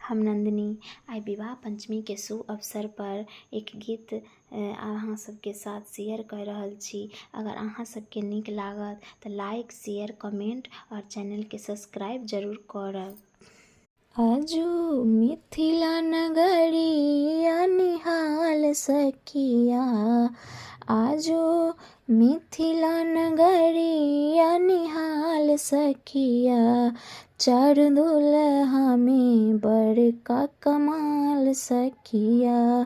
हम नंदिनी आइ विवाह पंचमी के शुभ अवसर पर एक गीत अहाँ सबके साथ शेयर कर रहल छी। अगर अहाँ सबके नीक लागत तो लाइक शेयर कमेंट और चैनल के सब्सक्राइब जरूर करब। आजू मिथिला नगरिया निहाल सखिया, आजू मिथिला नगरिया निहाल सखिया, चार दुल्हा में बड़का कमाल सखिया,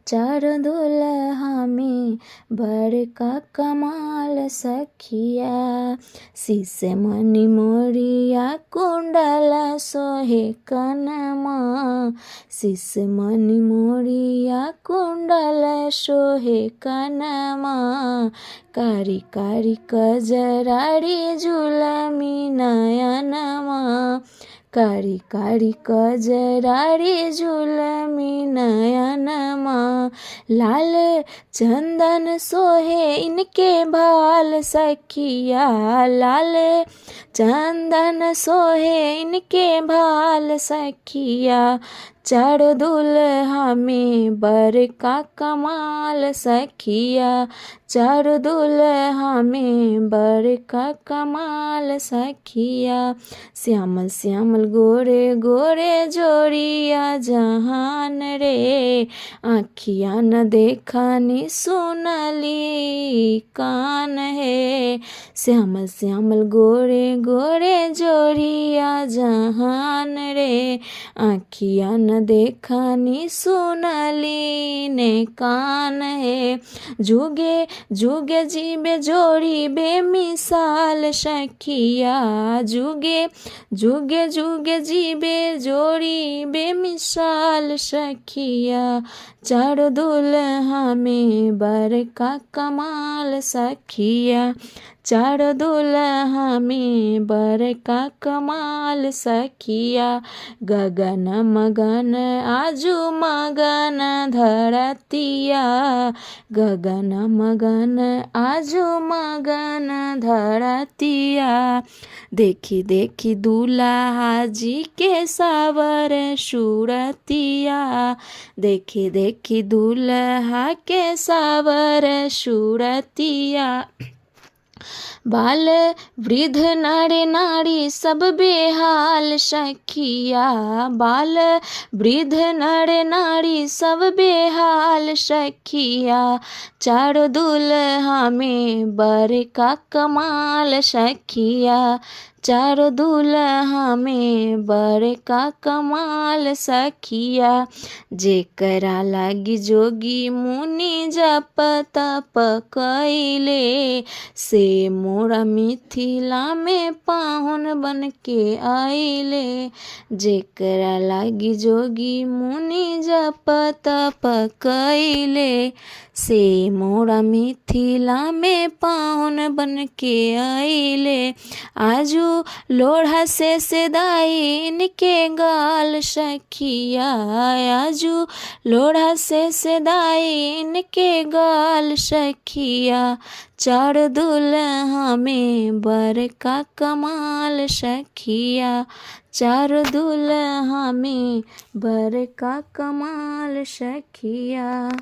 चार दुल्हा में बड़का कमाल सखिया। शीश मणि मोरिया कुंडला सोहे कनमा, शीश मणि मोरिया कुंडला सोहे कनमा, कारी कारी कजराड़ी झुलमी नयनमा, कारी कारी कजराड़ी झुलमी नयनमा, लाल चंदन सोहे इनके भाल सखिया, लाल चंदन सोहे इनके भाल सखिया, चार दुल्हा में बड़का कमाल सखिया, चार दुल्हा में बड़का कमाल सखिया। श्यामल श्यामल गोरे गोरे जोड़िया जहान रे, आँखिया न देखनी सुनली कान है, श्यामल श्यामल गोरे गोरे जोड़िया जहान रे, आँखिया न देखनी सुनली ने कान है। जुगे जुगे जीबे जोड़ी बेमिसाल सखिया, जुगे जुगे जुगे जीबे जोड़ी बेमिसाल सखिया, चार दुल्हा में बड़का कमाल सखिया, चार दुल्हा में बड़का कमाल सखिया। गगन मगन आजू मगन धरतिया, गगन मगन आजू मगन धरतिया, देखी देखी दूल्हा जी के सावर सूरतिया, देखी देखी दूल्हा के सावर सूरतिया। बाल वृद्ध नर नारी सब बेहाल सखिया, बाल वृद्ध नर नारी सब बेहाल सखिया, चार दुल्हा में बड़का कमाल सखिया, चार दुल्हा में बड़का कमाल सखिया। जेकरा लागी जोगी मुनि जप तप कइले, से मोरा मिथिला में पाहुन बन के आइले, जेकरा लागी जोगी मुनि जप तप कइले, से मोरा मिथिला में पाहुन बन के आइले। आजू लोढ़ा से सेदाई इनके गाल सखिया, आजू लोढ़ा से सेदाई इनके गाल सखिया, चार दुल्हा में बड़का कमाल सखिया, चार दुल्हा में बड़का कमाल सखिया।